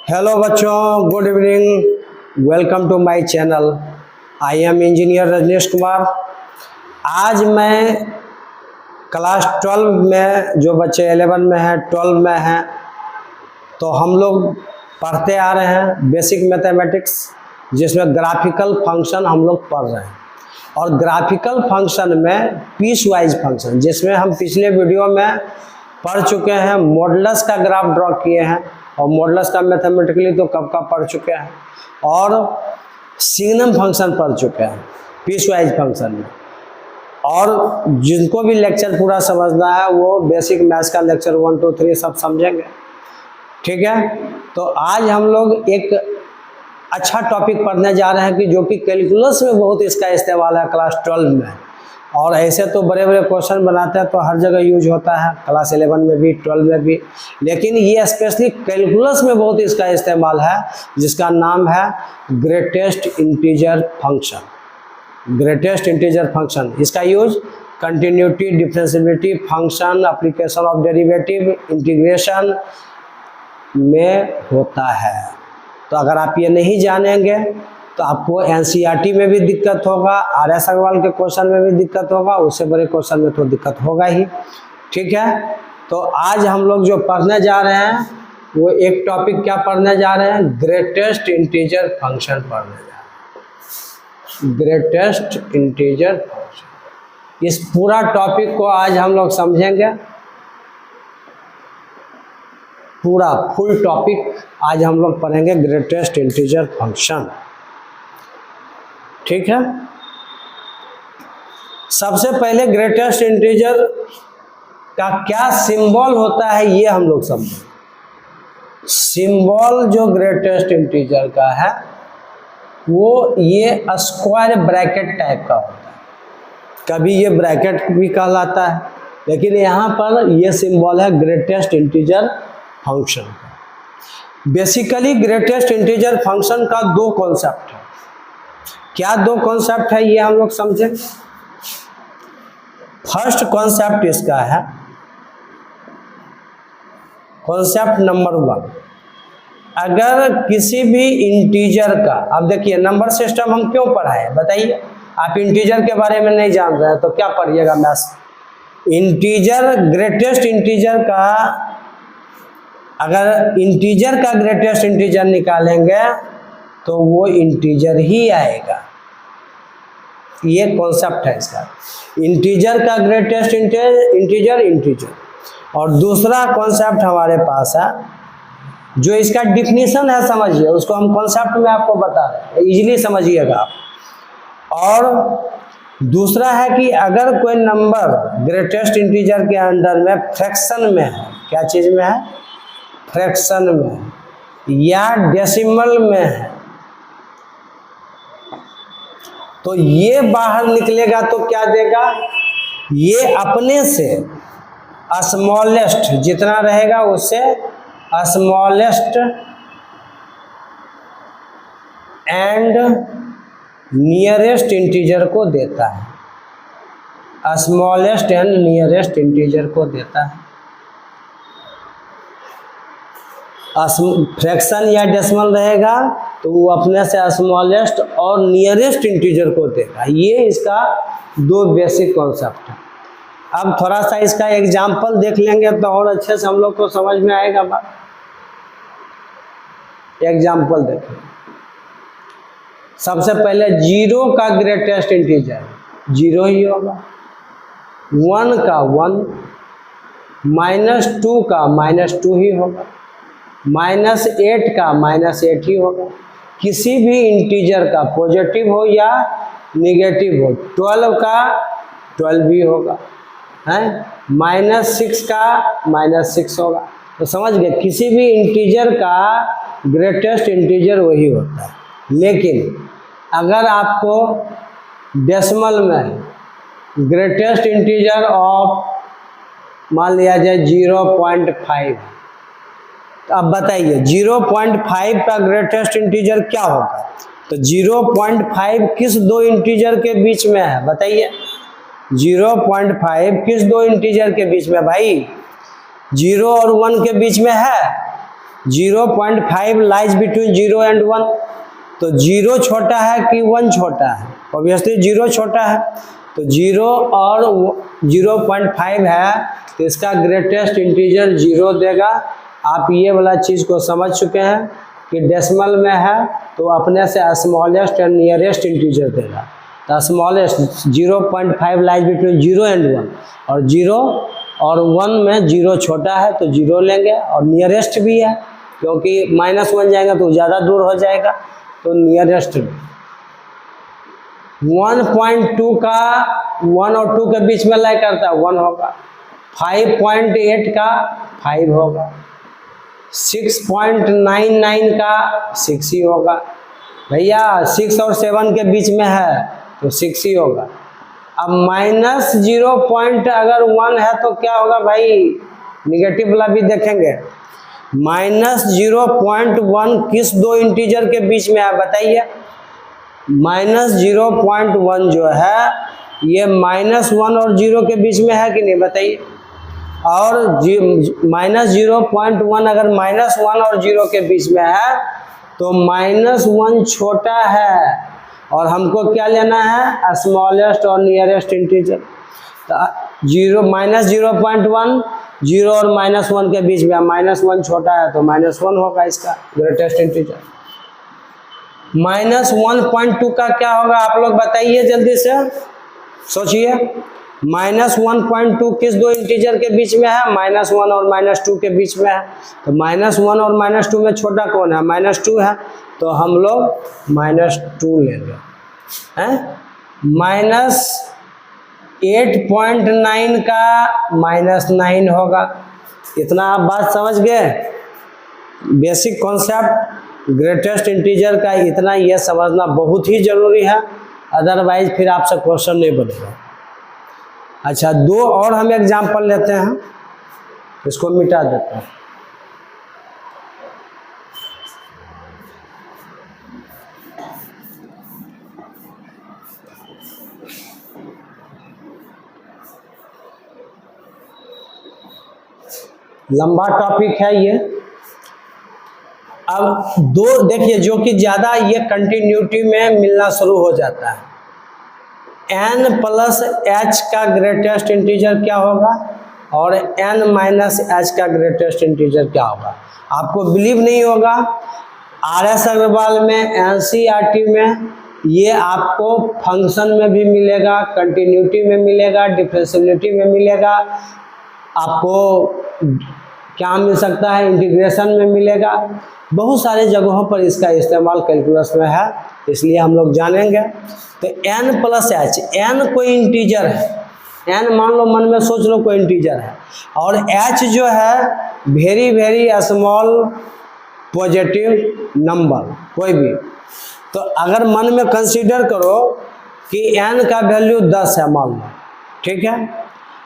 Hello बच्चों, good evening. Welcome to my channel. I am engineer Rajneesh Kumar. आज मैं class 12 में जो बच्चे 11 में हैं, 12 में हैं, तो हम लोग पढ़ते आ रहे हैं बेसिक मैथमेटिक्स, जिसमें ग्राफिकल फंक्शन हम लोग पढ़ रहे हैं। और ग्राफिकल फंक्शन में पीस वाइज फंक्शन, जिसमें हम पिछले वीडियो में पढ़ चुके हैं, मॉडुलस का ग्राफ ड्रॉ किए हैं, और मॉडुलस का मैथमेटिकली तो कब का पढ़ चुके हैं, और सिग्नम फंक्शन पढ़ चुके हैं पीस वाइज फंक्शन में। और जिनको भी लेक्चर पूरा समझना है वो बेसिक मैथ्स का लेक्चर 1, 2, 3 सब समझेंगे, ठीक है। तो आज हम लोग एक अच्छा टॉपिक पढ़ने जा रहे हैं कि जो कि कैलकुलस में बहुत इसका इस्तेमाल है क्लास 12 में। और ऐसे तो बड़े बड़े क्वेश्चन बनाते हैं तो हर जगह यूज होता है, क्लास 11 में भी, 12 में भी, लेकिन ये स्पेशली कैलकुलस में बहुत इसका इस्तेमाल है, जिसका नाम है greatest integer function. Greatest integer function, इसका use continuity, differentiability, function, application of derivative, integration में होता है। तो अगर आप ये नहीं जानेंगे तो आपको एनसीईआरटी में भी दिक्कत होगा, आर.एस. अग्रवाल के क्वेश्चन में भी दिक्कत होगा, उससे बड़े क्वेश्चन में तो दिक्कत होगा ही, ठीक है। तो आज हम लोग जो पढ़ने जा रहे हैं वो एक टॉपिक क्या पढ़ने जा रहे हैं, ग्रेटेस्ट इंटीजर फंक्शन पढ़ने जा रहे हैं। ग्रेटेस्ट इंटीजर फंक्शन, इस पूरा टॉपिक को आज हम लोग समझेंगे, पूरा फुल टॉपिक आज हम लोग पढ़ेंगे ग्रेटेस्ट इंटीजर फंक्शन, ठीक है। सबसे पहले ग्रेटेस्ट इंटीजर का क्या सिंबल होता है ये हम लोग समझें। सिंबल जो ग्रेटेस्ट इंटीजर का है वो ये स्क्वायर ब्रैकेट टाइप का होता है, कभी ये ब्रैकेट भी कहलाता है, लेकिन यहाँ पर ये सिंबल है ग्रेटेस्ट इंटीजर फंक्शन का। बेसिकली ग्रेटेस्ट इंटीजर फंक्शन का दो कॉन्सेप्ट है। क्या दो कॉन्सेप्ट है ये हम लोग समझें। फर्स्ट कॉन्सेप्ट इसका है, कॉन्सेप्ट नंबर 1, अगर किसी भी इंटीजर का, अब देखिए नंबर सिस्टम हम क्यों पढ़ाएं बताइए। आप इंटीजर के बारे में नहीं जान रहे हैं तो क्या पढ़िएगा मैथ्स। इंटीजर, ग्रेटेस्ट इंटीजर का, अगर इंटीजर का ग्रेटेस्ट इंटीजर निकालेंगे तो वो इंटीजर ही आएगा। ये कॉन्सेप्ट है इसका, इंटीजर का ग्रेटेस्ट इंटीजर। और दूसरा कॉन्सेप्ट हमारे पास है, जो इसका डिफिनीशन है, समझिए उसको, हम कॉन्सेप्ट में आपको बता रहे हैं, इजीली समझिएगा आप। और दूसरा है कि अगर कोई नंबर ग्रेटेस्ट इंटीजर के अंडर में फ्रैक्शन में है, क्या चीज़ में है, फ्रैक्शन में या डेसिमल में है, तो ये बाहर निकलेगा तो क्या देगा, ये अपने से स्मॉलेस्ट जितना रहेगा उससे स्मॉलेस्ट एंड नियरेस्ट इंटीजर को देता है। स्मॉलेस्ट एंड नियरेस्ट इंटीजर को देता है। फ्रैक्शन या डेसिमल रहेगा तो वो अपने से स्मॉलेस्ट और नियरेस्ट इंटीजर को देगा। ये इसका दो बेसिक कॉन्सेप्ट है। अब थोड़ा सा इसका एग्जाम्पल देख लेंगे तो और अच्छे से हम लोग को समझ में आएगा बात। एग्जाम्पल देखें, सबसे पहले 0 का ग्रेटेस्ट इंटीजर 0 ही होगा, 1 का 1, -2 का -2 ही होगा, -8 का -8 ही होगा। किसी भी इंटीजर का पॉजिटिव हो या निगेटिव हो, 12 का 12 भी होगा, हैं, -6 का -6 होगा। तो समझ गए, किसी भी इंटीजर का ग्रेटेस्ट इंटीजर वही होता है। लेकिन अगर आपको डेसिमल में ग्रेटेस्ट इंटीजर ऑफ मान लिया जाए 0.5, तो अब बताइए 0.5 का ग्रेटेस्ट इंटीजर क्या होगा। तो 0.5 किस दो इंटीजर के बीच में है बताइए। 0.5 किस दो इंटीजर के बीच में भाई, 0 और 1 के बीच में है, 0.5 लाइज बिटवीन 0 एंड 1। तो 0 छोटा है कि 1 छोटा है? ऑब्वियसली 0 छोटा है, तो 0 और 0.5 है, तो इसका ग्रेटेस्ट इंटीजर 0 देगा। आप ये वाला चीज़ को समझ चुके हैं कि डेसिमल में है तो अपने से स्मॉलेस्ट एंड नियरेस्ट इंटीजर देगा। तो स्मॉलेस्ट 0.5 लाइज बिटवीन 0 एंड 1, और 0 और 1 में 0 छोटा है तो 0 लेंगे, और नियरेस्ट भी है क्योंकि -1 जाएगा तो ज़्यादा दूर हो जाएगा, तो नियरेस्ट 1.2 का 1 और 2 के बीच में लाई करता है 1 होगा, 5.8 का 5 होगा, 6.99 का 6 ही होगा। भैया 6 और 7 के बीच में है तो 6 ही होगा। अब -0 अगर 1 है तो क्या होगा भाई, निगेटिव वाला भी देखेंगे। -0.1 किस दो इंटीजर के बीच में है बताइए? -0.1 जो है ये -1 और 0 के बीच में है कि नहीं बताइए? और -0.1 अगर -1 और 0 के बीच में है तो -1 छोटा है, और हमको क्या लेना है? स्मॉलेस्ट और नियरेस्ट इंटीजर। तो 0.1 0 और -1 के बीच में, -1 छोटा है तो -1 होगा इसका ग्रेटेस्ट इंटीजर। -1.2 का क्या होगा आप लोग बताइए, जल्दी से सोचिए। -1.2 किस दो इंटीजर के बीच में है? -1 और -2 के बीच में है। तो -1 और -2 में छोटा कौन है? -2 है, तो हम लोग -2 लेंगे। हैं? -8.9 का -9 होगा। इतना आप बात समझ गए? बेसिक कॉन्सेप्ट ग्रेटेस्ट इंटीजर का इतना ये समझना बहुत ही जरूरी है, अदरवाइज फिर आपसे क्वेश्चन नहीं बनेगा। अच्छा, 2 और हम एग्जाम्पल लेते हैं, इसको मिटा देते हैं। लंबा टॉपिक है ये। अब 2 देखिए, जो कि ज़्यादा ये कंटिन्यूटी में मिलना शुरू हो जाता है। n + h का ग्रेटेस्ट इंटीजर क्या होगा, और n - h का ग्रेटेस्ट इंटीजर क्या होगा? आपको बिलीव नहीं होगा, RS अग्रवाल में, NCERT में ये आपको फंक्शन में भी मिलेगा, कंटिन्यूटी में मिलेगा, डिफरेंशियबिलिटी में मिलेगा, आपको क्या मिल सकता है, इंटीग्रेशन में मिलेगा। बहुत सारे जगहों पर इसका इस्तेमाल कैलकुलस में है, इसलिए हम लोग जानेंगे। तो n + h, n कोई इंटीजर है, n मान लो, मन में सोच लो कोई इंटीजर है, और h जो है very very small positive number कोई भी। तो अगर मन में कंसीडर करो कि n का वैल्यू 10 है मान लो, ठीक है,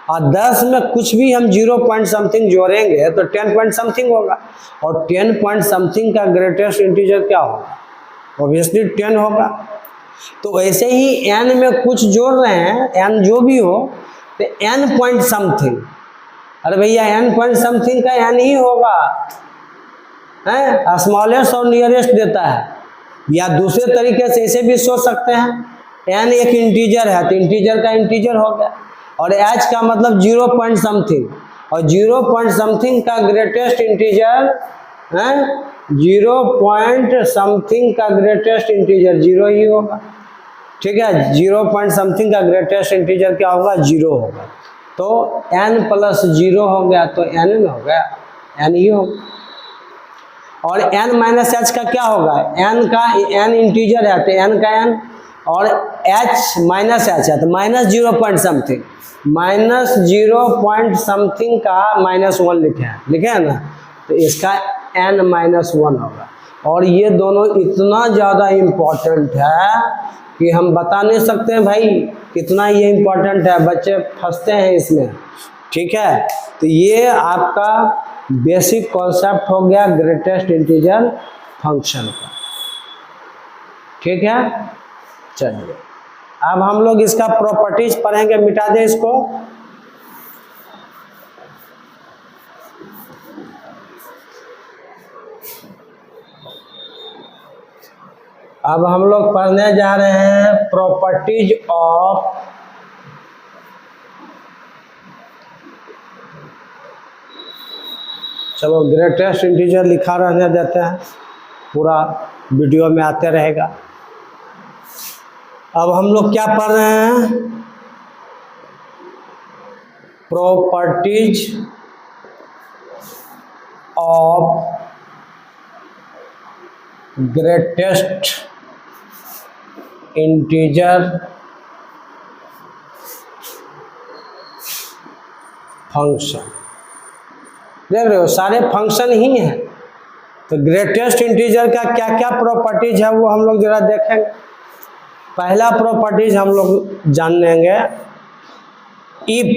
और 10 में कुछ भी हम 0 पॉइंट समथिंग जोड़ेंगे तो 10 पॉइंट समथिंग होगा, और 10 पॉइंट समथिंग का ग्रेटेस्ट इंटीजर क्या होगा? ऑब्वियसली 10 होगा। तो वैसे ही n में कुछ जोड़ रहे हैं, n जो भी हो, तो n पॉइंट समथिंग, अरे भैया n पॉइंट समथिंग का n ही होगा, है स्मॉलेस्ट और नियरेस्ट देता है। या दूसरे तरीके से ऐसे भी सोच सकते हैं, n एक इंटीजर है तो इंटीजर का इंटीजर हो गया, और h का मतलब 0 पॉइंट समथिंग, और 0 पॉइंट समथिंग का ग्रेटेस्ट इंटीजर है, 0 पॉइंट समथिंग का ग्रेटेस्ट इंटीजर 0 ही होगा, ठीक है। 0 पॉइंट समथिंग का ग्रेटेस्ट इंटीजर क्या होगा? 0 होगा। तो n + 0 हो गया तो n हो गया, n ही होगा। और n - h का क्या होगा? n का n इंटीजर है तो n का n, और h - h है तो -0 पॉइंट समथिंग, -0 पॉइंट समथिंग का -1 लिखे हैं ना, तो इसका n - 1 होगा। और ये दोनों इतना ज़्यादा इम्पोर्टेंट है कि हम बता नहीं सकते हैं भाई कितना ये इम्पोर्टेंट है, बच्चे फंसते हैं इसमें, ठीक है। तो ये आपका बेसिक कॉन्सेप्ट हो गया ग्रेटेस्ट इंटीजर फंक्शन का, ठीक है। चलिए अब हम लोग इसका प्रॉपर्टीज पढ़ेंगे, मिटा दें इसको। अब हम लोग पढ़ने जा रहे हैं प्रॉपर्टीज ऑफ चलो ग्रेटेस्ट इंटीजर लिखा रहने देते हैं, पूरा वीडियो में आते रहेगा। अब हम लोग क्या पढ़ रहे हैं, properties of greatest integer function. देख रहे हो सारे फंक्शन ही हैं, तो ग्रेटेस्ट इंटीजर का क्या क्या प्रॉपर्टीज है वो हम लोग जरा देखेंगे। पहला प्रॉपर्टीज हम लोग जान लेंगे, if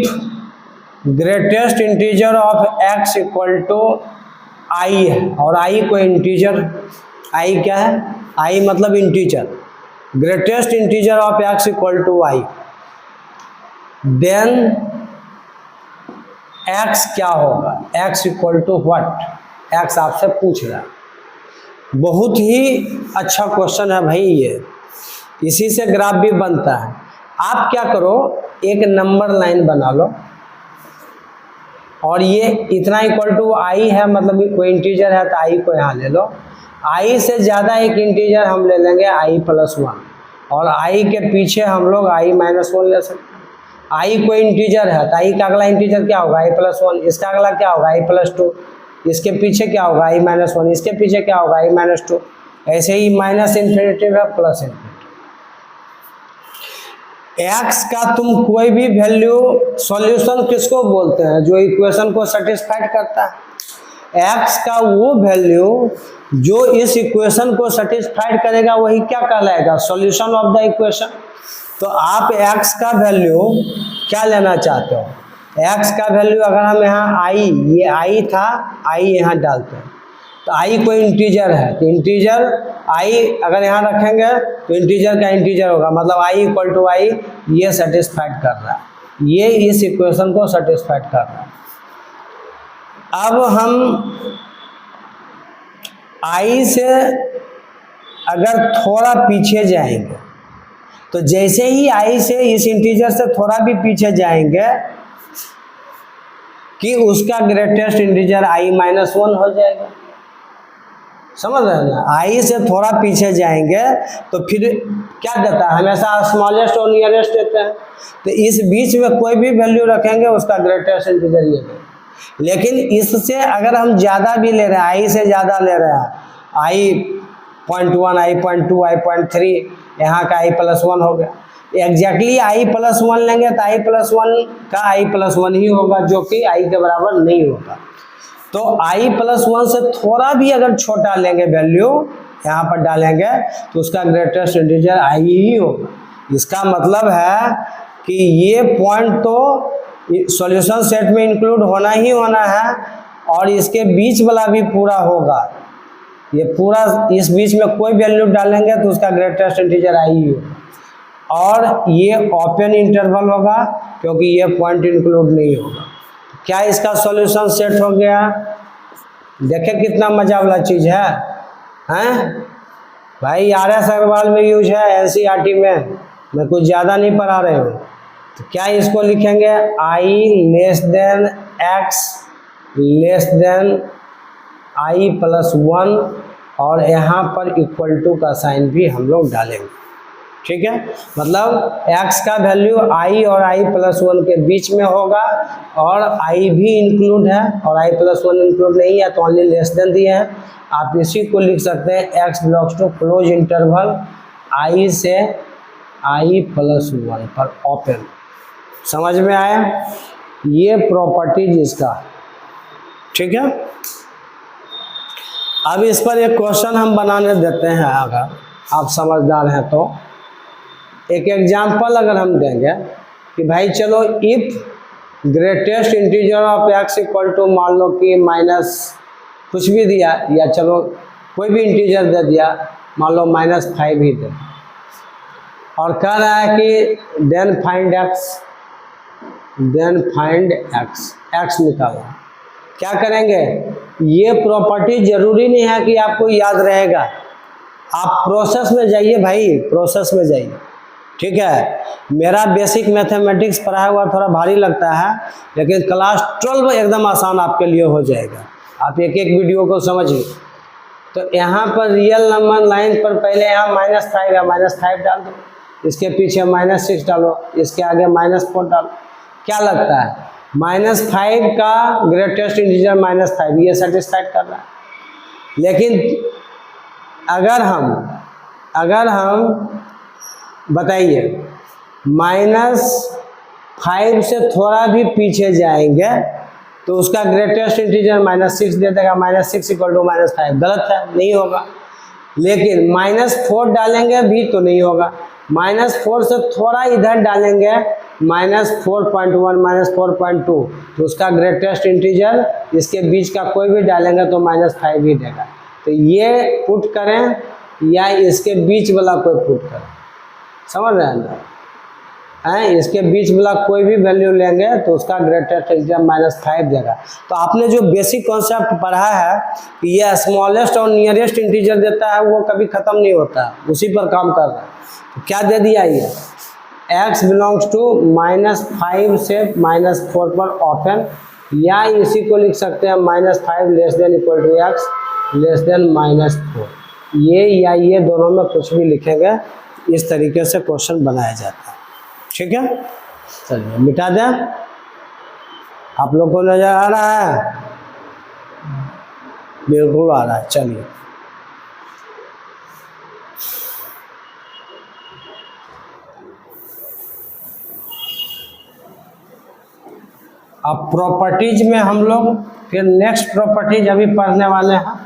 greatest integer of x equal to I है, और आई कोई इंटीजर, आई क्या है, आई मतलब integer, greatest integer of x equal to I, then x क्या होगा, x equal to what, x आपसे पूछ रहा है। बहुत ही अच्छा क्वेश्चन है भाई ये, इसी से ग्राफ भी बनता है। आप क्या करो, एक नंबर लाइन बना लो, और ये इतना इक्वल टू आई है, मतलब कोई इंटीजर है तो आई को यहाँ ले लो, आई से ज़्यादा एक इंटीजर हम ले लेंगे आई प्लस वन, और आई के पीछे हम लोग आई माइनस वन ले सकते हैं। आई कोई इंटीजर है तो आई का अगला इंटीजर क्या होगा, आई प्लस वन, इसका अगला क्या होगा, आई प्लस टू, इसके पीछे क्या होगा, आई माइनस वन, इसके पीछे क्या होगा, आई माइनस टू। ऐसे ही माइनस इन्फिनिटी है प्लस इन्फिनिटी। एक्स का तुम कोई भी वैल्यू, सॉल्यूशन किसको बोलते हैं, जो इक्वेशन को सेटिस्फाइड करता है। एक्स का वो वैल्यू जो इस इक्वेशन को सेटिस्फाइड करेगा वही क्या कहलाएगा, सॉल्यूशन ऑफ द इक्वेशन। तो आप x का वैल्यू क्या लेना चाहते हो, x का वैल्यू अगर हम यहाँ आई, ये आई था, आई यहाँ डालते हैं, तो आई कोई इंटीजर है तो इंटीजर आई अगर यहाँ रखेंगे तो इंटीजर का इंटीजर होगा, मतलब आई इक्वल टू आई, ये सेटिस्फाइड कर रहा है, ये इस इक्वेशन को सेटिस्फाइड कर रहा है। अब हम आई से अगर थोड़ा पीछे जाएंगे, तो जैसे ही आई से इस इंटीजर से थोड़ा भी पीछे जाएंगे कि उसका ग्रेटेस्ट इंटीजर आई माइनस वन हो जाएगा। समझ रहे हैं ना, आई से थोड़ा पीछे जाएंगे तो फिर क्या देता है, हमेशा स्मॉलेस्ट और नियरेस्ट देते हैं, तो इस बीच में कोई भी वैल्यू रखेंगे उसका ग्रेटेस्ट इंटीजर ये है। लेकिन इससे अगर हम ज़्यादा भी ले रहे हैं, आई से ज़्यादा ले रहे हैं, आई 0.1, आई 0.2, आई 0.3, यहाँ का आई प्लस वन हो गया, एग्जैक्टली आई प्लस वन लेंगे तो आई प्लस वन का आई प्लस वन ही होगा, जो कि आई के बराबर नहीं होगा। तो आई प्लस वन से थोड़ा भी अगर छोटा लेंगे वैल्यू, यहाँ पर डालेंगे तो उसका ग्रेटेस्ट इंटीजर आई ही होगा। इसका मतलब है कि ये पॉइंट तो सॉल्यूशन सेट में इंक्लूड होना ही होना है, और इसके बीच वाला भी पूरा होगा, ये पूरा इस बीच में कोई वैल्यू डालेंगे तो उसका ग्रेटेस्ट इंटीजर आई ही होगा। और ये ओपन इंटरवल होगा क्योंकि ये पॉइंट इंक्लूड नहीं होगा। क्या इसका सॉल्यूशन सेट हो गया, देखे कितना मजा वाला चीज़ है, हैं भाई। RS अग्रवाल में यूज है, NCERT में, मैं कुछ ज़्यादा नहीं पढ़ा रहे हूँ। तो क्या इसको लिखेंगे, I less than x less than I plus one, और यहाँ पर इक्वल टू का साइन भी हम लोग डालेंगे, ठीक है। मतलब x का वैल्यू i और i प्लस वन के बीच में होगा, और i भी इंक्लूड है और i प्लस वन इंक्लूड नहीं है, तो ओनली लेस देन दिए हैं। आप इसी को लिख सकते हैं x belongs to close interval i से i प्लस वन पर ओपन। समझ में आया, ये प्रॉपर्टीज इसका, ठीक है। अब इस पर एक क्वेश्चन हम बनाने देते हैं, अगर आप समझदार हैं तो। एक एग्जाम्पल अगर हम देंगे कि भाई चलो, if greatest integer of x equal to, मान लो कि माइनस कुछ भी दिया, या चलो कोई भी इंटीजर दे दिया, मान लो -5 ही दे, और कह रहा है कि देन फाइंड x निकाला। क्या करेंगे, ये प्रॉपर्टी जरूरी नहीं है कि आपको याद रहेगा, आप प्रोसेस में जाइए भाई, प्रोसेस में जाइए, ठीक है। मेरा बेसिक मैथमेटिक्स पढ़ा हुआ थोड़ा भारी लगता है, लेकिन क्लास 12 एकदम आसान आपके लिए हो जाएगा। आप एक एक वीडियो को समझिए। तो यहाँ पर रियल नंबर लाइन पर पहले यहाँ -5 है, -5 डाल दो, इसके पीछे -6 डालो, इसके आगे -4 डालो। क्या लगता है? -5 का ग्रेटेस्ट इंटीजर -5, ये सेटिस्फाइड कर रहा है। लेकिन अगर हम बताइए -5 से थोड़ा भी पीछे जाएंगे तो उसका ग्रेटेस्ट इंटीजर -6 दे देगा, -6 = -5। गलत है, नहीं होगा। लेकिन -4 डालेंगे भी तो नहीं होगा, -4 से थोड़ा इधर डालेंगे, -4.1, -4.2, तो उसका ग्रेटेस्ट इंटीजर इसके बीच का कोई भी डालेंगे तो -5 ही देगा। तो ये पुट करें या इसके बीच वाला कोई पुट करें, समझ रहे हैं ना? इसके बीच वाला कोई भी वैल्यू लेंगे तो उसका ग्रेटेस्ट इंटीजर -5 देगा। तो आपने जो बेसिक कॉन्सेप्ट पढ़ा है कि ये स्मॉलेस्ट और नियरेस्ट इंटीजर देता है, वो कभी ख़त्म नहीं होता, उसी पर काम कर रहा है। तो क्या दे दिया ये? x बिलोंग्स टू -5 से -4 पर ओपन, या इसी को लिख सकते हैं -5 less than equal to x less than -4। ये या ये दोनों में कुछ भी लिखेंगे, इस तरीके से क्वेश्चन बनाया जाता है, ठीक है। चलिए मिटा दें। आप लोग को नजर आ रहा है? बिल्कुल आ रहा है। चलिए अब प्रॉपर्टीज में हम लोग फिर नेक्स्ट प्रॉपर्टीज अभी पढ़ने वाले हैं।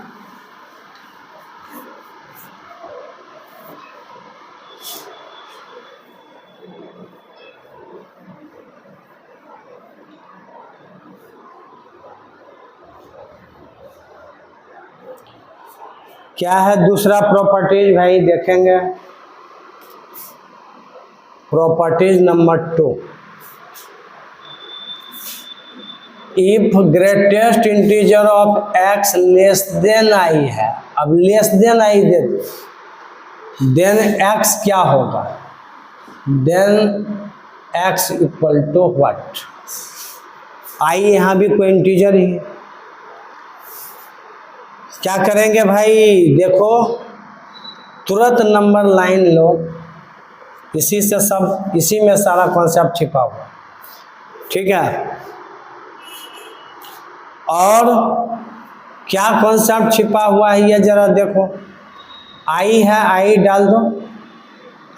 क्या है दूसरा प्रॉपर्टीज भाई? देखेंगे properties number 2। If greatest integer of x less than i है, अब लेस देन i दे देन x क्या होगा? Then x equal to what? i यहाँ भी कोई इंटीजर ही है। क्या करेंगे भाई? देखो तुरंत नंबर लाइन लो, इसी में सारा कॉन्सेप्ट छिपा हुआ, ठीक है। और क्या कॉन्सेप्ट छिपा हुआ है ये जरा देखो। i है, i डाल दो,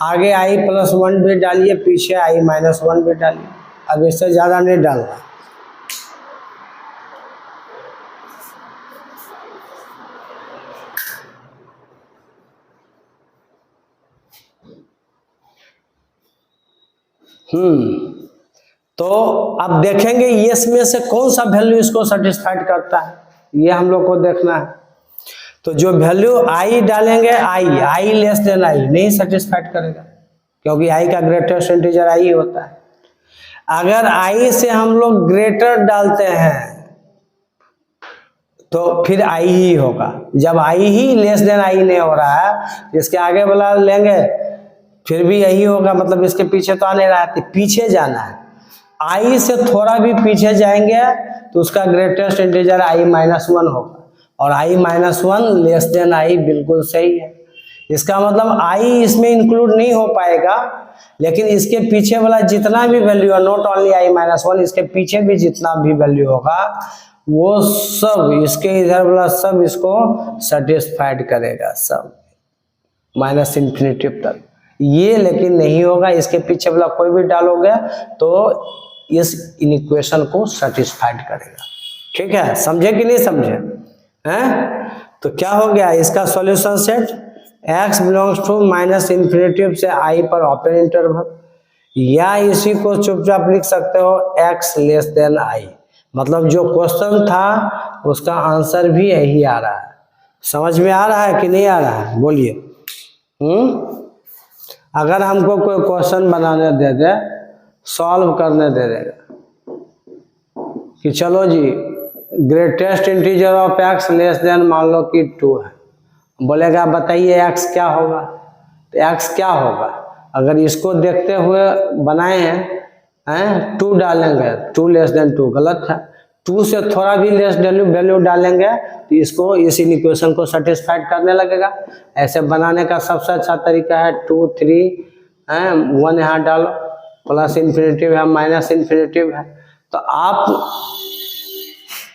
आगे i+1 भी डालिए, पीछे i-1 भी डालिए। अब इससे ज़्यादा नहीं डालना। तो अब देखेंगे ये इसमें से कौन सा वैल्यू इसको सेटिस्फाइड करता है, ये हम लोग को देखना है। तो जो वैल्यू i डालेंगे, i लेस देन i नहीं सेटिस्फाइड करेगा, क्योंकि i का ग्रेटेस्ट इंटीजर i ही होता है। अगर i से हम लोग ग्रेटर डालते हैं तो फिर i ही होगा। जब i he less than i नहीं हो रहा है, इसके आगे वाला लेंगे फिर भी यही होगा, मतलब इसके पीछे तो आने रहा है, पीछे जाना है। i से थोड़ा भी पीछे जाएंगे तो उसका ग्रेटेस्ट इंटीजर i-1 होगा, और i-1 लेस देन i बिल्कुल सही है। इसका मतलब i इसमें इंक्लूड नहीं हो पाएगा, लेकिन इसके पीछे वाला जितना भी वैल्यू है, नॉट ओनली i-1, इसके पीछे भी जितना भी वैल्यू होगा वो सब इसके इधर वाला सब इसको सेटिस्फाइड करेगा, सब -∞ तक। ये लेकिन नहीं होगा, इसके पीछे वाला कोई भी डालोगे तो इस इक्वेशन को सेटिस्फाइड करेगा, ठीक है। समझे कि नहीं समझे हैं? तो क्या हो गया इसका solution set? x belongs to -∞ से i पर ओपन इंटरवल, या इसी को चुपचाप लिख सकते हो x लेस देन i। मतलब जो क्वेश्चन था उसका आंसर भी यही आ रहा है। समझ में आ रहा है कि नहीं आ रहा है? बोलिए। अगर हमको कोई क्वेश्चन बनाने दे दे, सॉल्व करने दे देगा कि चलो जी greatest integer of x less than मान लो कि 2 है, बोलेगा बताइए एक्स क्या होगा, तो एक्स क्या होगा, अगर इसको देखते हुए बनाए हैं 2 डालेंगे, 2 लेस देन 2 गलत है, 2 से थोड़ा भी लेस वैल्यू डालेंगे तो इसको इस इक्वेशन को सेटिस्फाइड करने लगेगा। ऐसे बनाने का सबसे अच्छा तरीका है 2 3 1 यहाँ डालो, प्लस इन्फिनेटिव है माइनस इन्फिनेटिव है, तो आप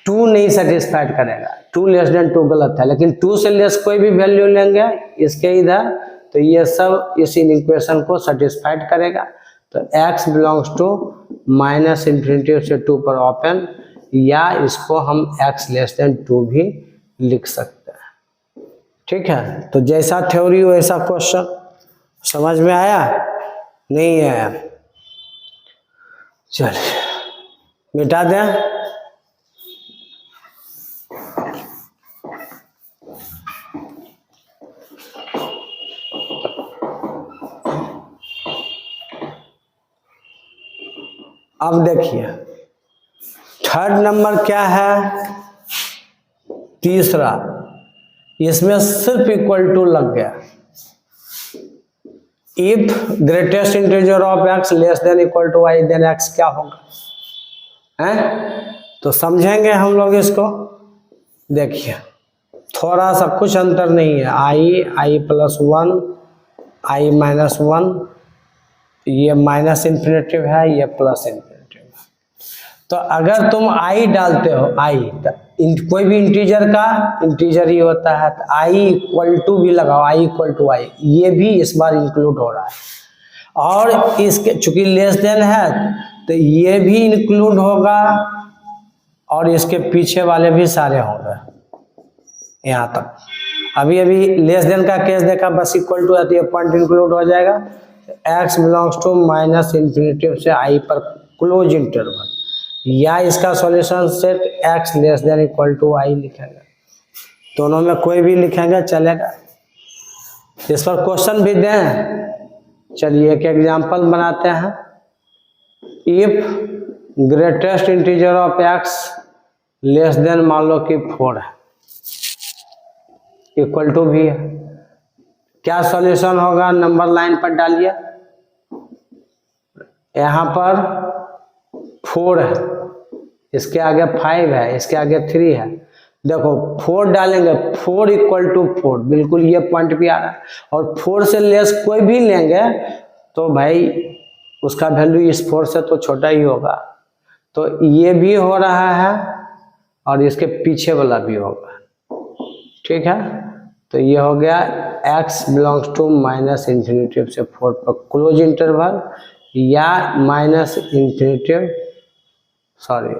2 नहीं सेटिस्फाइड करेगा, 2 लेस देन 2 गलत है, लेकिन 2 से लेस कोई भी वैल्यू लेंगे इसके इधर तो ये सब इस इक्वेशन को सेटिस्फाइड करेगा। तो x belongs to minus infinitive से 2 पर ओपन, या इसको हम x लेस देन 2 भी लिख सकते हैं। ठीक है, तो जैसा थ्योरी वैसा क्वेश्चन, समझ में आया नहीं आया? चलिए मिटा दें। अब देखिए थर्ड नंबर क्या है, तीसरा, इसमें सिर्फ इक्वल टू लग गया। If greatest integer of x less than equal to y then x क्या होगा, हैं? तो समझेंगे हम लोग इसको। देखिए थोड़ा सा कुछ अंतर नहीं है, i प्लस 1 i माइनस 1, ये माइनस इन्फिनेटिव है, ये प्लस इन्फिनेटिव है। तो अगर तुम i डालते हो, i तो कोई भी इंटीजर का इंटीजर ही होता है, तो i इक्वल टू भी लगाओ, i इक्वल टू i, ये भी इस बार इंक्लूड हो रहा है। और इसके चूंकि लेस देन है तो ये भी इंक्लूड होगा, और इसके पीछे वाले भी सारे होंगे यहाँ तक। अभी लेस देन का केस देखा, बस इक्वल टू है तो ये पॉइंट इंक्लूड हो जाएगा। x belongs to minus infinitive से i पर क्लोज इंटरवल, या इसका solution set x less than equal to i लिखेंगे, दोनों में कोई भी लिखेंगे चलेगा। इस पर क्वेश्चन भी दें, चलिए एक एग्जांपल बनाते हैं। If greatest integer of x less than मान लो कि 4 है, इक्वल टू भी है, क्या सॉल्यूशन होगा, नंबर लाइन पर डालिए। यहाँ पर 4 है, इसके आगे 5 है, इसके आगे 3 है। देखो 4 डालेंगे, 4 इक्वल टू 4, बिल्कुल ये पॉइंट भी आ रहा है। और 4 से लेस कोई भी लेंगे तो भाई उसका वैल्यू इस 4 से तो छोटा ही होगा, तो ये भी हो रहा है और इसके पीछे वाला भी होगा। ठीक है, तो ये हो गया x belongs to minus infinitive से 4 पर क्लोज इंटरवल, या माइनस इन्फिनेटिव, सॉरी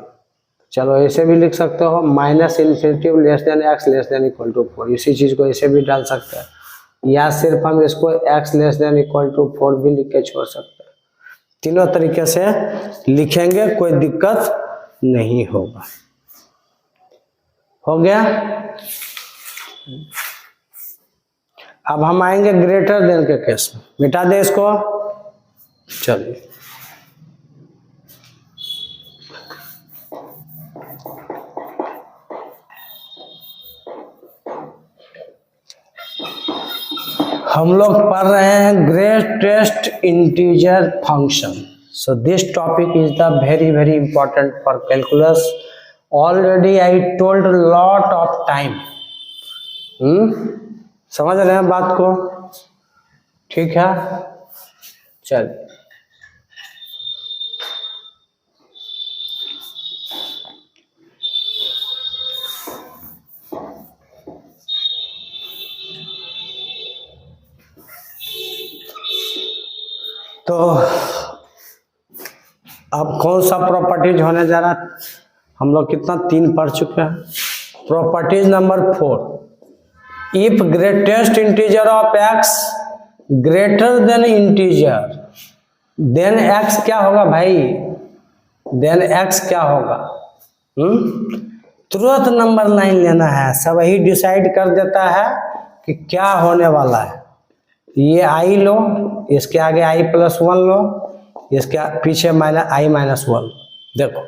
चलो ऐसे भी लिख सकते हो, minus infinitive less than x less than equal to 4, इसी चीज को ऐसे भी डाल सकते हैं, या सिर्फ हम इसको x less than equal to 4 भी लिख के छोड़ सकते हैं। तीनों तरीके से लिखेंगे, कोई दिक्कत नहीं होगा। हो गया। अब हम आएंगे ग्रेटर देन के केस में, मिटा दे इसको। चलिए हम लोग पढ़ रहे हैं greatest integer function. So this topic is the very important for calculus. Already I told lot of time. समझ रहे हैं बात को? ठीक है, चल तो अब कौन सा प्रॉपर्टीज होने जा रहा है? हम लोग कितना 3 पढ़ चुके हैं। Properties number 4, if greatest integer of x greater than integer then x क्या होगा भाई? देन x क्या होगा? तुरंत नंबर लाइन लेना है, सब ही डिसाइड कर देता है कि क्या होने वाला है। ये i लो, इसके आगे i+1 लो, इसके पीछे i-1। देखो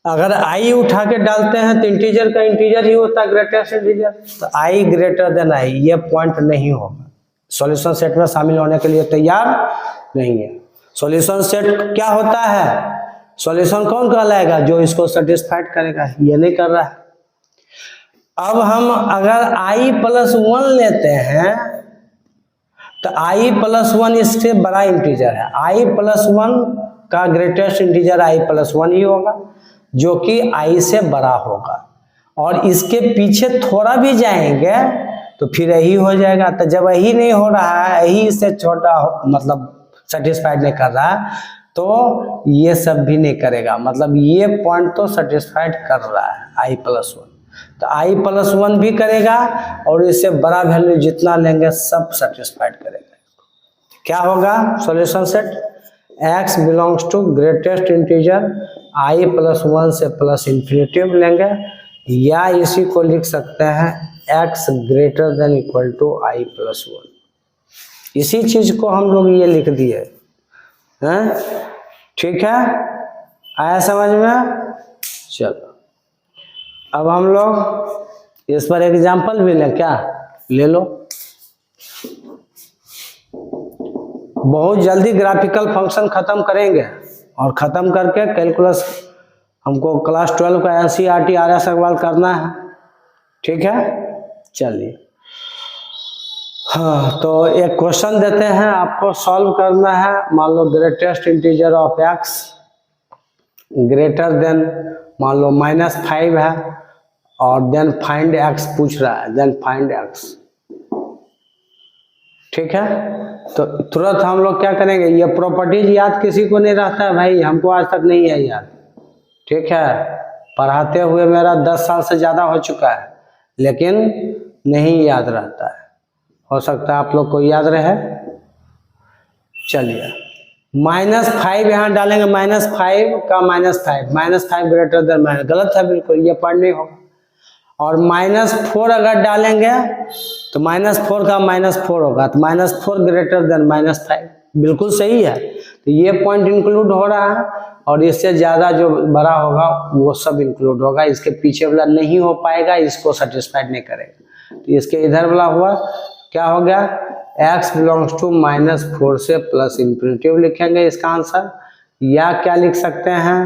अगर आई उठा के डालते हैं तो इंटीजर का इंटीजर ही होता है ग्रेटेस्ट इंटीजर, तो आई ग्रेटर देन आई, ये पॉइंट नहीं होगा, सॉल्यूशन सेट में शामिल होने के लिए तैयार नहीं है। सॉल्यूशन सेट क्या होता है, सॉल्यूशन कौन कहलाएगा, जो इसको सेटिस्फाइड करेगा, ये नहीं कर रहा है। अब हम अगर i+1 लेते हैं तो i+1 इससे बड़ा इंटीजर है, i+1 का ग्रेटेस्ट इंटीजर i+1 ही होगा, जो कि i से बड़ा होगा, और इसके पीछे थोड़ा भी जाएंगे तो फिर यही हो जाएगा। तो जब यही नहीं हो रहा है, यही से छोटा मतलब सेटिस्फाइड नहीं कर रहा है, तो ये सब भी नहीं करेगा, मतलब ये पॉइंट तो सेटिस्फाइड कर रहा है i+1, तो i+1 भी करेगा, और इससे बड़ा वैल्यू जितना लेंगे सब सेटिस्फाइड करेगा। क्या होगा solution set, x belongs to greatest integer i+1 से प्लस इंफिनिटिव लेंगे, या इसी को लिख सकते हैं x greater than equal to i+1। इसी चीज को हम लोग ये लिख दिए हैं, ठीक है, आया समझ में। चलो अब हम लोग इस पर एग्जांपल भी लें, क्या ले लो, बहुत जल्दी ग्राफिकल फंक्शन खत्म करेंगे, और खत्म करके कैलकुलस हमको क्लास 12 का NCERT आर्य अग्रवाल करना है, ठीक है। चलिए हाँ, तो एक क्वेश्चन देते हैं आपको, सॉल्व करना है। मान लो greatest integer of x greater than मान लो -5 है, और देन फाइंड x पूछ रहा है, देन फाइंड x, ठीक है। तो तुरंत हम लोग क्या करेंगे, ये प्रॉपर्टीज याद किसी को नहीं रहता है भाई, हमको आज तक नहीं है याद, ठीक है, पढ़ाते हुए मेरा 10 साल से ज़्यादा हो चुका है, लेकिन नहीं याद रहता है, हो सकता है आप लोग को याद रहे। चलिए -5 यहाँ डालेंगे, -5 का -5 ग्रेटर देन माइनस, गलत है बिल्कुल, ये पढ़ नहीं होगा। और -4 अगर डालेंगे तो -4 का -4 होगा, तो -4 ग्रेटर देन -5, बिल्कुल सही है। तो ये पॉइंट इंक्लूड हो रहा है, और इससे ज़्यादा जो बड़ा होगा वो सब इंक्लूड होगा, इसके पीछे वाला नहीं हो पाएगा, इसको सेटिस्फाइड नहीं करेगा। तो इसके इधर वाला हुआ, क्या हो गया, x बिलोंग्स टू -4 से प्लस इंफिनिटिव लिखेंगे इसका आंसर, या क्या लिख सकते हैं,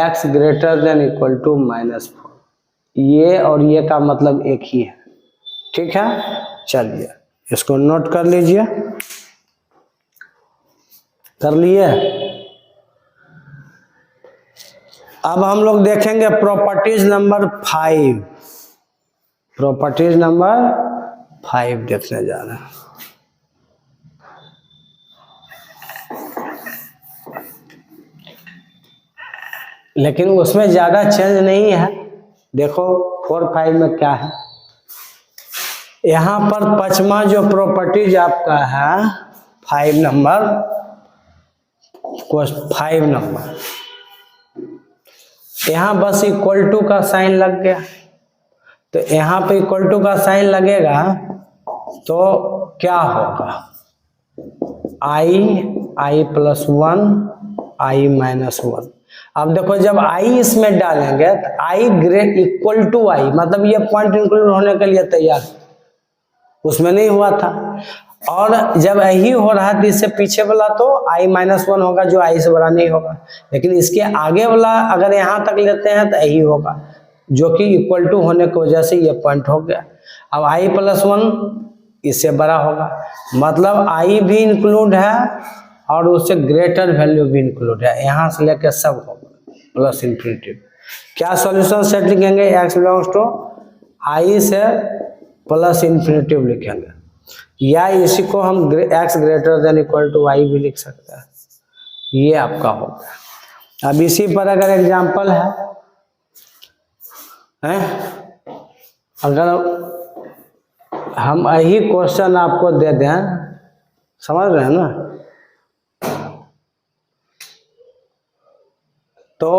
x greater than equal to -4, ये और ये का मतलब एक ही है, ठीक है। चलिए इसको नोट कर लीजिए, कर लिए। अब हम लोग देखेंगे प्रॉपर्टीज नंबर 5, प्रॉपर्टीज नंबर 5 देखने जा रहे हैं। लेकिन उसमें ज्यादा चेंज नहीं है, देखो 4, 5 में क्या है। यहाँ पर 5वां जो प्रॉपर्टीज आपका है 5 नंबर, यहाँ बस इक्वल टू का साइन लग गया, तो यहाँ पे इक्वल टू का साइन लगेगा तो क्या होगा, i+1 i-1। अब देखो जब i इसमें डालेंगे तो i great equal to i, मतलब ये पॉइंट इंक्लूड होने के लिए तैयार, उसमें नहीं हुआ था। और जब यही हो रहा है तो इससे पीछे वाला तो i-1 होगा, जो i से बड़ा नहीं होगा, लेकिन इसके आगे वाला अगर यहाँ तक लेते हैं तो यही होगा, जो कि इक्वल टू होने की वजह से ये पॉइंट हो गया। अब i+1 इससे बड़ा होगा, मतलब i भी इंक्लूड है और उससे ग्रेटर वैल्यू भी इंक्लूड है, यहाँ से लेकर सब होगा प्लस इंफिनिटी। क्या सॉल्यूशन सेट लिखेंगे, x बिलोंग्स टू i से प्लस इंफिनिटी लिखेंगे, या इसी को हम x greater than equal to y भी लिख सकते हैं, ये आपका होगा। अब इसी पर अगर एग्जांपल है, अगर हम यही क्वेश्चन आपको दे दें, समझ रहे हैं ना, तो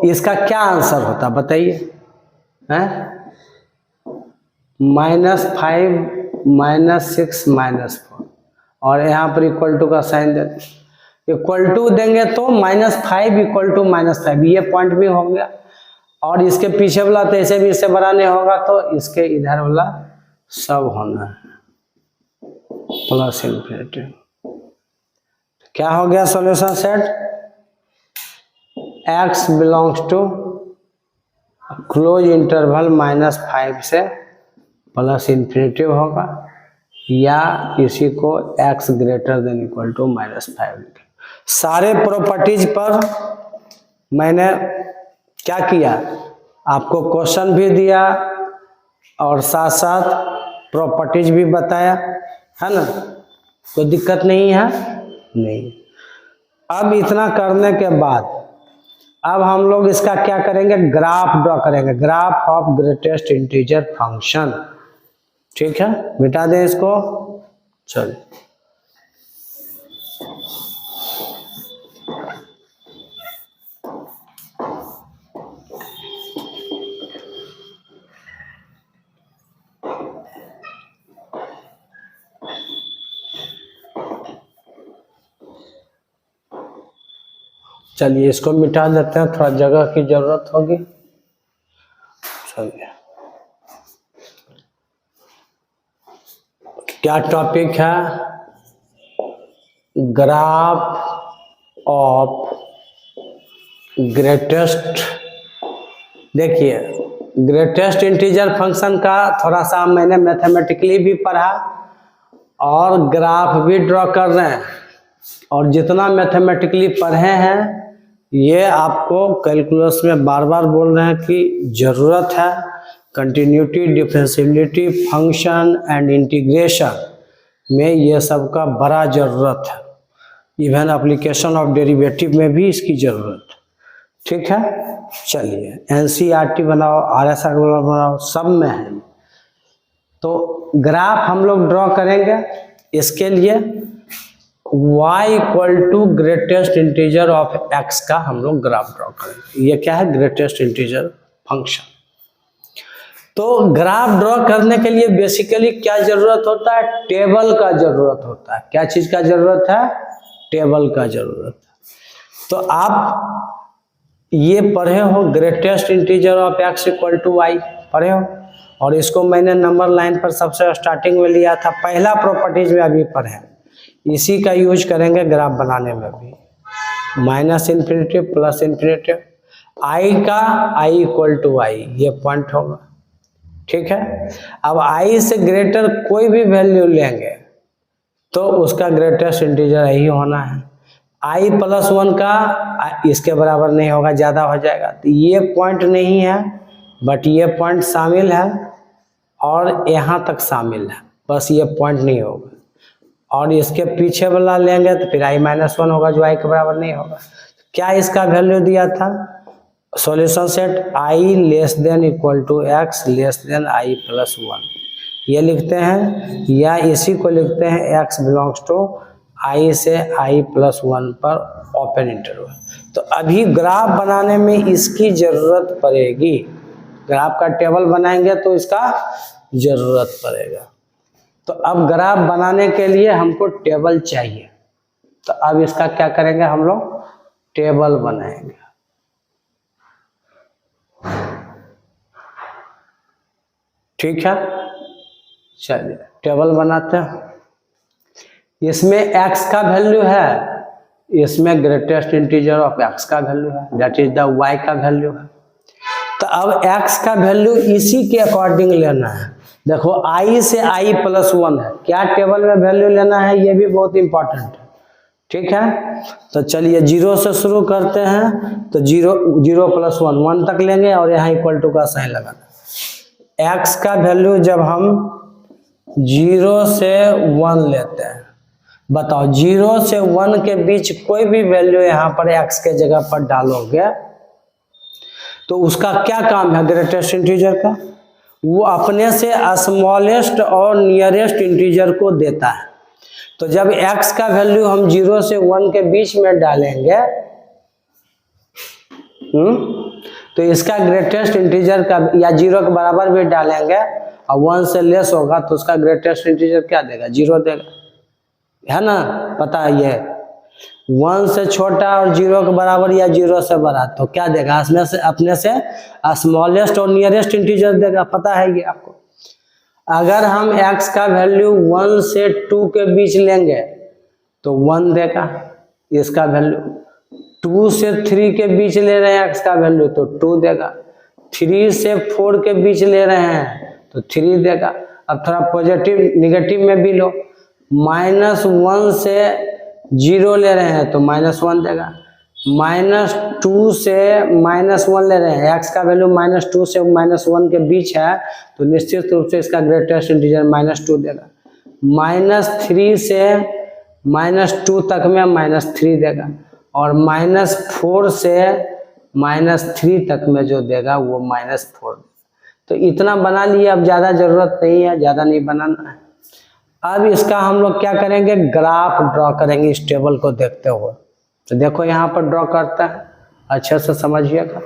इसका क्या आंसर होता बताइए, -5 -6 -4, और यहाँ पर इक्वल टू का साइन दे, इक्वल टू देंगे तो -5 इक्वल टू -5, ये पॉइंट भी हो गया। और इसके पीछे वाला तो ऐसे भी इससे बड़ा नहीं होगा, तो इसके इधर वाला सब होना है प्लस इन्फिनिटी। क्या हो गया solution set? x belongs to close interval -5 से प्लस इन्फिनिटी होगा, या इसी को x greater than equal to -5 लिखें। सारे प्रॉपर्टीज पर मैंने क्या किया, आपको क्वेश्चन भी दिया और साथ साथ प्रॉपर्टीज भी बताया, है ना? कोई दिक्कत नहीं है? नहीं। अब इतना करने के बाद अब हम लोग इसका क्या करेंगे, ग्राफ ड्रॉ करेंगे, graph of greatest integer function. ठीक है, मिटा दें इसको। चलिए चलिए इसको मिटा देते हैं, थोड़ा जगह की जरूरत होगी। चलिए, क्या टॉपिक है? Graph of greatest. देखिए, ग्रेटेस्ट इंटीजर फंक्शन का थोड़ा सा मैंने मैथमेटिकली भी पढ़ा और ग्राफ भी ड्रॉ कर रहे हैं, और जितना मैथमेटिकली पढ़े हैं ये आपको कैलकुलस में बार बार बोल रहे हैं कि ज़रूरत है। Continuity, differentiability, function and integration में ये सब का बड़ा ज़रूरत है। इवन एप्लीकेशन ऑफ डेरिवेटिव में भी इसकी ज़रूरत है। ठीक है, चलिए एनसीईआरटी बनाओ, आरएसआर बनाओ, सब में है। तो ग्राफ हम लोग ड्रॉ करेंगे। इसके लिए y equal to greatest integer of x का हम लोग ग्राफ ड्रॉ करेंगे। ये क्या है? Greatest integer function. तो ग्राफ ड्रॉ करने के लिए बेसिकली क्या जरूरत होता है? टेबल का जरूरत होता है। क्या चीज का जरूरत है? टेबल का जरूरत है। तो आप ये पढ़े हो greatest integer of x equal to y, पढ़े हो, और इसको मैंने नंबर लाइन पर सबसे स्टार्टिंग में लिया था, पहला प्रॉपर्टीज में अभी पढ़े। इसी का यूज करेंगे ग्राफ बनाने में भी, माइनस इन्फिनिटी प्लस इन्फिनिटी, आई का आई इक्वल टू आई, ये पॉइंट होगा। ठीक है, अब आई से ग्रेटर कोई भी वैल्यू लेंगे तो उसका ग्रेटेस्ट इंटीजर यही होना है। आई प्लस 1 का इसके बराबर नहीं होगा, ज़्यादा हो जाएगा। तो ये पॉइंट नहीं है, बट ये पॉइंट शामिल है और यहाँ तक शामिल है, बस ये पॉइंट नहीं होगा। और इसके पीछे वाला लेंगे तो फिर i-1 होगा, जो i के बराबर नहीं होगा। क्या इसका वैल्यू दिया था? Solution set i less than equal to x less than i plus 1, ये लिखते हैं, या इसी को लिखते हैं x बिलोंग्स टू i से i प्लस 1 पर ओपन इंटरवल। तो अभी ग्राफ बनाने में इसकी जरूरत पड़ेगी। ग्राफ का टेबल बनाएंगे तो इसका जरूरत पड़ेगा। तो अब ग्राफ बनाने के लिए हमको टेबल चाहिए, तो अब इसका क्या करेंगे हम लोग? टेबल बनाएंगे। ठीक है, चलिए टेबल बनाते हैं। इसमें x का वैल्यू है, इसमें ग्रेटेस्ट इंटीजर ऑफ x का वैल्यू है, दैट इज द y का वैल्यू है। तो अब x का वैल्यू इसी के अकॉर्डिंग लेना है। देखो i से i प्लस 1 है, क्या टेबल में वैल्यू लेना है, ये भी बहुत इंपॉर्टेंट है। ठीक है, तो चलिए 0 से शुरू करते हैं, तो 0 प्लस 1 1 तक लेंगे और यहाँ इक्वल टू का साइन लगाना। x का वैल्यू जब हम 0 से 1 लेते हैं, बताओ 0 से 1 के बीच कोई भी वैल्यू यहाँ पर x के जगह पर डालोगे तो उसका क्या काम है? ग्रेटेस्ट इंटीजर का, वो अपने से स्मॉलेस्ट और नियरेस्ट इंटीजर को देता है। तो जब x का वैल्यू हम 0 से 1 के बीच में डालेंगे तो इसका ग्रेटेस्ट इंटीजर का, या 0 के बराबर भी डालेंगे और 1 से लेस होगा तो उसका ग्रेटेस्ट इंटीजर क्या देगा? 0 देगा, है ना? पता है ये। 1 से छोटा और 0 के बराबर या 0 से बड़ा, तो क्या देगा? इसमें से अपने से स्मॉलेस्ट और नियरेस्ट इंटीजर देगा, पता है ये आपको। अगर हम x का वैल्यू 1 से 2 के बीच लेंगे तो 1 देगा इसका वैल्यू। 2 से 3 के बीच ले रहे हैं x का वैल्यू तो 2 देगा। 3 से 4 के बीच ले रहे हैं तो 3 देगा। अब थोड़ा पॉजिटिव निगेटिव में भी लो, -1 से 0 ले रहे हैं तो -1 देगा। -2 से -1 ले रहे हैं, x का वैल्यू -2 से -1 के बीच है तो निश्चित रूप से इसका ग्रेटेस्ट इंटीजर -2 देगा। -3 से -2 तक में -3 देगा, और -4 से -3 तक में जो देगा वो -4। तो इतना बना लिए, अब ज़्यादा ज़रूरत नहीं है, ज़्यादा नहीं बनाना है। अब इसका हम लोग क्या करेंगे, ग्राफ ड्रॉ करेंगे इस टेबल को देखते हुए। तो देखो यहाँ पर ड्रॉ करता है, अच्छे से समझिएगा।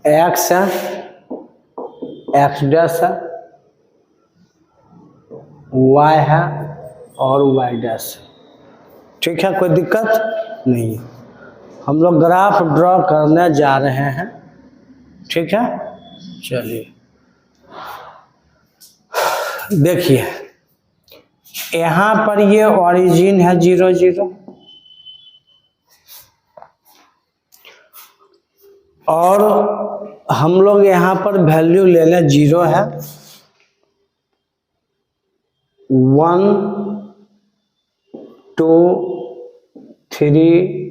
x है, x डैश है, y है और y डैश। ठीक है, कोई दिक्कत नहीं है। हम लोग ग्राफ ड्रॉ करने जा रहे हैं। ठीक है, चलिए देखिए, यहाँ पर ये ओरिजिन है 0 0, और हम लोग यहाँ पर वैल्यू ले लें 0 है, 1 2 3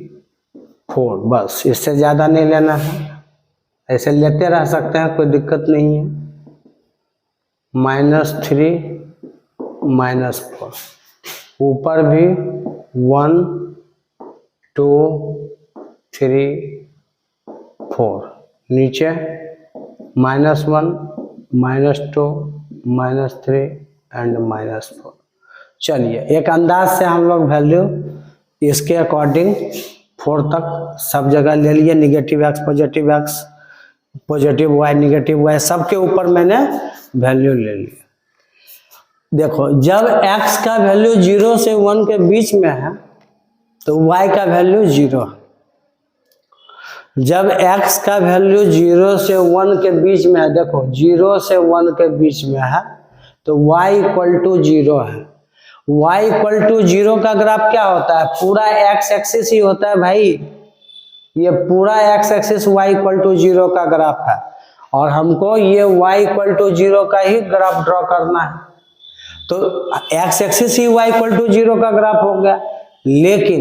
4, बस इससे ज़्यादा नहीं लेना है। ऐसे लेते रह सकते हैं, कोई दिक्कत नहीं है। -3 -4, ऊपर भी 1 2 3 4, नीचे -1 -2 -3 एंड -4। चलिए एक अंदाज से हम लोग वैल्यू इसके अकॉर्डिंग 4 तक सब जगह ले लिए। Negative x positive x, positive y negative y, सबके ऊपर मैंने वैल्यू ले लिया। देखो जब x का वैल्यू 0 से 1 के बीच में है तो y का वैल्यू 0 है। जब x का वैल्यू 0 से 1 के बीच में है, देखो 0 से 1 के बीच में है तो y = 0 है। y = 0 का ग्राफ क्या होता है, पूरा x एक्सिस ही होता है भाई। ये पूरा x एक्सिस y = 0 का ग्राफ है, और हमको ये y = 0 का ही ग्राफ ड्रॉ करना है। तो x एक्सिस ही y = 0 का ग्राफ हो गया, लेकिन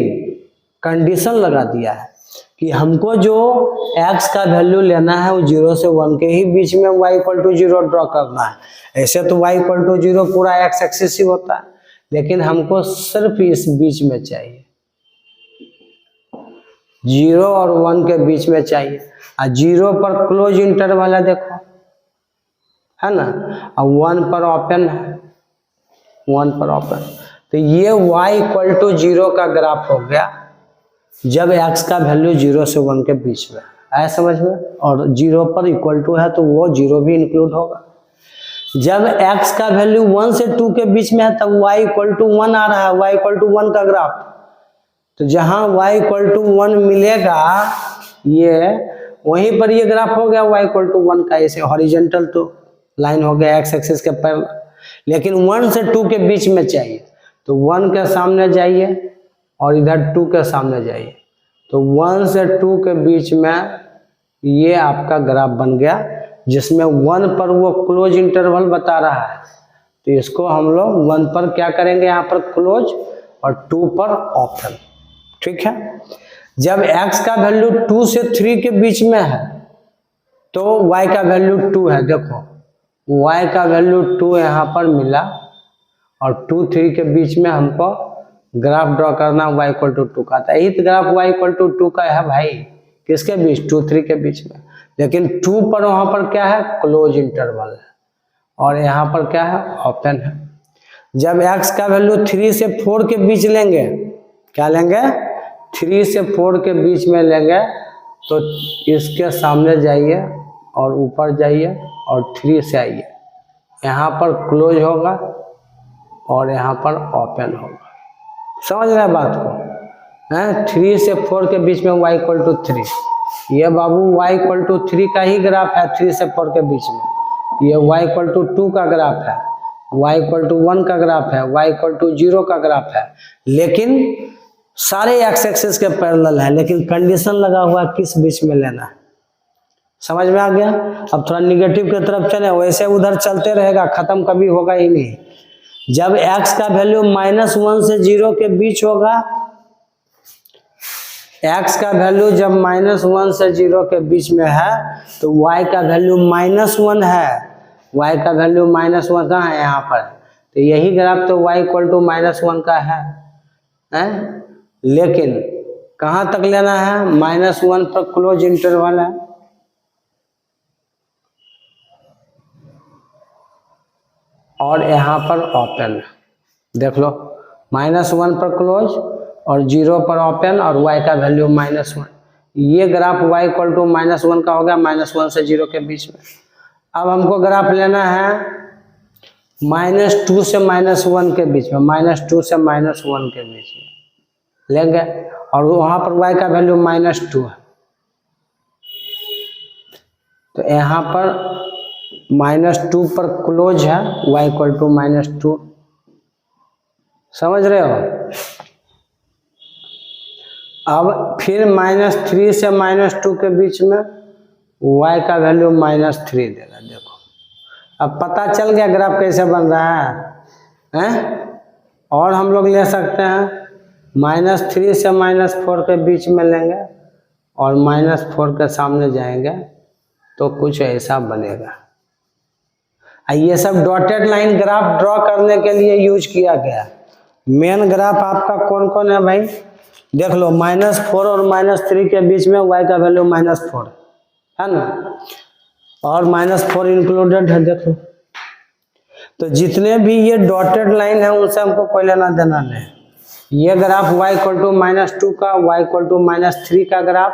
कंडीशन लगा दिया है कि हमको जो x का वैल्यू लेना है वो 0 से 1 के ही बीच में y = 0 ड्रॉ करना है। ऐसे तो y = 0 पूरा x एक्सिस ही होता है, लेकिन हमको सिर्फ इस बीच में चाहिए, 0 और 1 के बीच में चाहिए। 0 पर क्लोज इंटरवल है, देखो है ना, और 1 पर ओपन है, 1 पर ओपन। तो ये y = 0 का ग्राफ हो गया जब x का वैल्यू 0 से 1 के बीच में आया समझ में, और 0 पर इक्वल टू है तो वो 0 भी इंक्लूड होगा। जब x का वैल्यू 1 से 2 के बीच में है तब y = 1 आ रहा है, y = 1 का ग्राफ। तो जहां y = 1 मिलेगा ये वहीं पर ये ग्राफ हो गया y = 1 का। ऐसे हॉरिजॉन्टल तो लाइन हो गया x एक्सिस के पैरेलल, लेकिन 1 से 2 के बीच में चाहिए तो 1 के सामने जाइए और इधर 2 के सामने जाइए, तो 1 से 2 के बीच में ये आपका ग्राफ बन गया, जिसमें 1 पर वो क्लोज इंटरवल बता रहा है। तो इसको हम लोग 1 पर क्या करेंगे, यहाँ पर क्लोज और 2 पर ओपन। ठीक है, जब x का वैल्यू 2 से 3 के बीच में है तो y का वैल्यू 2 है। देखो y का वैल्यू 2 यहाँ पर मिला, और 2 3 के बीच में हमको ग्राफ ड्रॉ करना y = 2 का। यही तो ग्राफ y = 2 का है भाई, किसके बीच, 2 3 के बीच में। लेकिन 2 पर वहां पर क्या है, क्लोज इंटरवल है, और यहाँ पर क्या है, ओपन है। जब x का वैल्यू 3 से 4 के बीच लेंगे, क्या लेंगे, 3 से 4 के बीच में लेंगे, तो इसके सामने जाइए और ऊपर जाइए और 3 से आइए, यहाँ पर क्लोज होगा और यहाँ पर ओपन होगा। समझ रहे हैं बात को? हैं 3 से 4 के बीच में y इक्वल टू 3, ये बाबू y इक्वल टू 3 का ही ग्राफ है 3 से 4 के बीच में। ये y इक्वल टू 2 का ग्राफ है, y इक्वल टू 1 का ग्राफ है, y इक्वल टू 0 का ग्राफ है, लेकिन सारे एक्स एक्सिस के पैरेलल है, लेकिन कंडीशन लगा हुआ किस बीच में लेना है। समझ में आ गया? अब थोड़ा निगेटिव की तरफ चले, वैसे उधर चलते रहेगा, खत्म कभी होगा ही नहीं। जब x का वैल्यू -1 से 0 के बीच होगा, x का वैल्यू जब -1 से 0 के बीच में है तो y का वैल्यू -1 है, y का वैल्यू -1 कहाँ है? यहाँ पर। तो यही ग्राफ तो y इक्वल टू -1 का है, लेकिन कहाँ तक लेना है? -1 पर क्लोज इंटरवल है, और यहाँ पर ओपन। देख लो, -1 पर क्लोज और 0 पर ओपन और y का वैल्यू -1। ये ग्राफ y इक्वल टू -1 का हो गया, -1 से 0 के बीच में। अब हमको ग्राफ लेना है -2 से -1 के बीच में, -2 से -1 के बीच में लेंगे, और वहाँ पर y का वैल्यू -2 है। तो यहाँ पर -2 पर क्लोज है, y इक्वल टू -2। समझ रहे हो? अब फिर -3 से -2 के बीच में y का वैल्यू -3 देगा। देखो, अब पता चल गया ग्राफ कैसे बन रहा है? और हम लोग ले सकते हैं -3 से -4 के बीच में लेंगे और -4 के सामने जाएंगे तो कुछ ऐसा बनेगा। ये सब डॉटेड लाइन ग्राफ ड्रॉ करने के लिए यूज किया गया। मेन ग्राफ आपका कौन कौन है भाई? देख लो, -4 और -3 के बीच में y का वैल्यू -4 है ना, और -4 इंक्लूडेड है। देखो, तो जितने भी ये डॉटेड लाइन है उनसे हमको कोई लेना देना नहीं। ये ग्राफ y इक्वल टू -2 का, y इक्वल टू -3 का ग्राफ,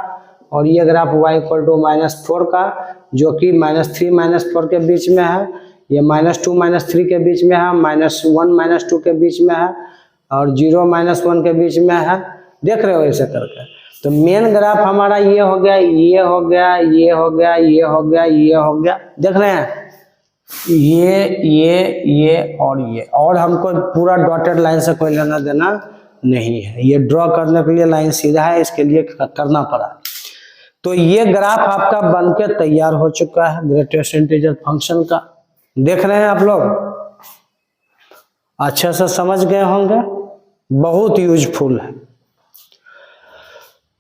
और ये ग्राफ y इक्वल टू -4 का, जो कि -3 -4 के बीच में है। ये -2 -3 के बीच में है, -1 -2 के बीच में है, और 0 -1 के बीच में है। देख रहे हो ऐसे करके? तो मेन ग्राफ हमारा ये हो गया, ये हो गया, ये हो गया, ये हो गया, ये हो गया। देख रहे हैं? ये और हमको पूरा डॉटेड लाइन से कोई लेना देना नहीं है। ये ड्रॉ करने के लिए लाइन सीधा है, इसके लिए करना पड़ा। तो ये ग्राफ आपका बन के तैयार हो चुका है ग्रेटेस्ट इंटीजर फंक्शन का। देख रहे हैं आप लोग? अच्छे से समझ गए होंगे, बहुत यूजफुल है।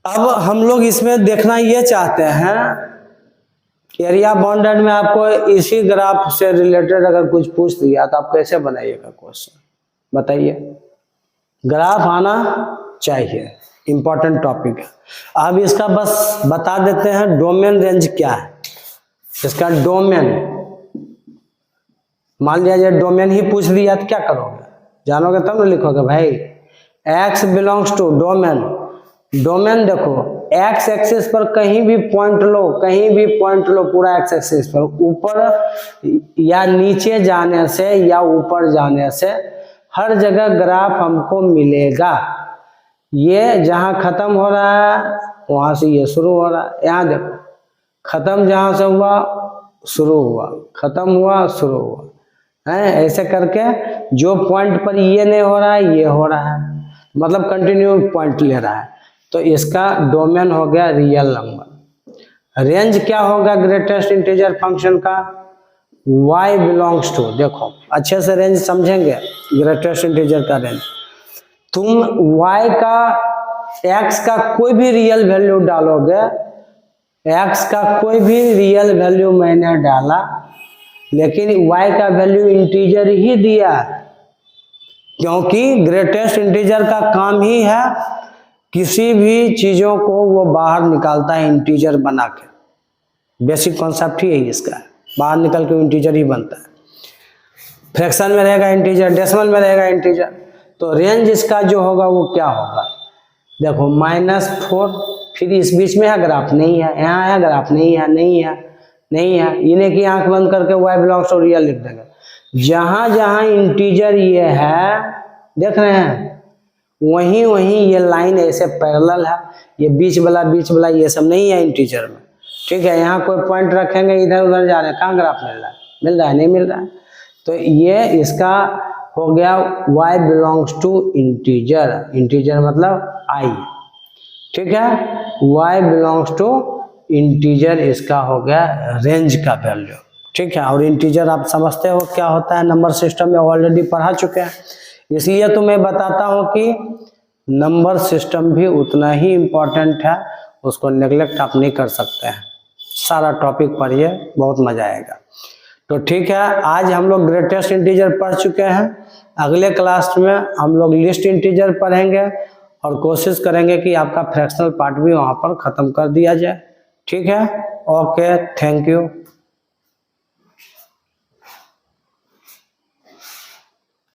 अब हम लोग इसमें देखना ये चाहते हैं, एरिया बाउंडेड में आपको इसी ग्राफ से रिलेटेड अगर कुछ पूछ दिया तो आप कैसे बनाइएगा क्वेश्चन? बताइए। ग्राफ आना चाहिए, इंपॉर्टेंट टॉपिक है। अब इसका बस बता देते हैं डोमेन रेंज क्या है। इसका डोमेन, मान लिया जाए डोमेन ही पूछ दिया तो क्या करोगे? जानोगे तब ना लिखोगे भाई। x belongs to domain. Domain देखो, x एक्सिस पर कहीं भी पॉइंट लो, कहीं भी पॉइंट लो पूरा x एक्सिस पर, ऊपर या नीचे जाने से या ऊपर जाने से हर जगह ग्राफ हमको मिलेगा। ये जहाँ खत्म हो रहा है वहां से ये शुरू हो रहा है। यहाँ देखो, खत्म जहां से हुआ शुरू हुआ, खत्म हुआ शुरू हुआ, है ऐसे करके जो पॉइंट पर ये नहीं हो रहा है ये हो रहा है, मतलब कंटिन्यू पॉइंट ले रहा है। तो इसका डोमेन हो गया रियल नंबर। रेंज क्या होगा ग्रेटेस्ट इंटीजर फंक्शन का? y बिलोंग्स टू, देखो अच्छे से रेंज समझेंगे ग्रेटेस्ट इंटीजर का रेंज। तुम y का x का कोई भी रियल वैल्यू डालोगे, x का कोई भी रियल वैल्यू मैंने डाला, लेकिन y का वैल्यू इंटीजर ही दिया, क्योंकि ग्रेटेस्ट इंटीजर का काम ही है किसी भी चीजों को वो बाहर निकालता है इंटीजर बना के। बेसिक कॉन्सेप्ट ही है इसका, बाहर निकल के इंटीजर ही बनता है। फ्रैक्शन में रहेगा इंटीजर, डेसिमल में रहेगा इंटीजर। तो रेंज इसका जो होगा वो क्या होगा? देखो -4, फिर इस बीच में है ग्राफ नहीं है, यहाँ है ग्राफ नहीं है, नहीं है, नहीं है, इन्हें की आंख बंद करके y बिलोंग्स टू रियल लिख देंगे। जहां जहां इंटीजर ये है देख रहे हैं, वहीं वहीं ये लाइन ऐसे पैरेलल है, ये बीच वाला ये सब नहीं है इंटीजर में, ठीक है। यहाँ कोई पॉइंट रखेंगे इधर उधर जा रहे हैं, कहाँ ग्राफ मिल रहा है नहीं मिल रहा है। तो ये इसका हो गया y belongs to integer, integer मतलब i, ठीक है। y बिलोंग्स टू इंटीजर इसका हो गया रेंज का वैल्यू, ठीक है। और इंटीजर आप समझते हो क्या होता है, नंबर सिस्टम में ऑलरेडी पढ़ा चुके हैं, इसलिए तो मैं बताता हूँ कि नंबर सिस्टम भी उतना ही इम्पोर्टेंट है, उसको नेग्लेक्ट आप नहीं कर सकते हैं। सारा टॉपिक पढ़िए, बहुत मजा आएगा। तो ठीक है, आज हम लोग ग्रेटेस्ट इंटीजर पढ़ चुके हैं। अगले क्लास में हम लोग लिस्ट इंटीजर पढ़ेंगे और कोशिश करेंगे कि आपका फ्रैक्शनल पार्ट भी वहाँ पर ख़त्म कर दिया जाए, ठीक है। Okay, thank you.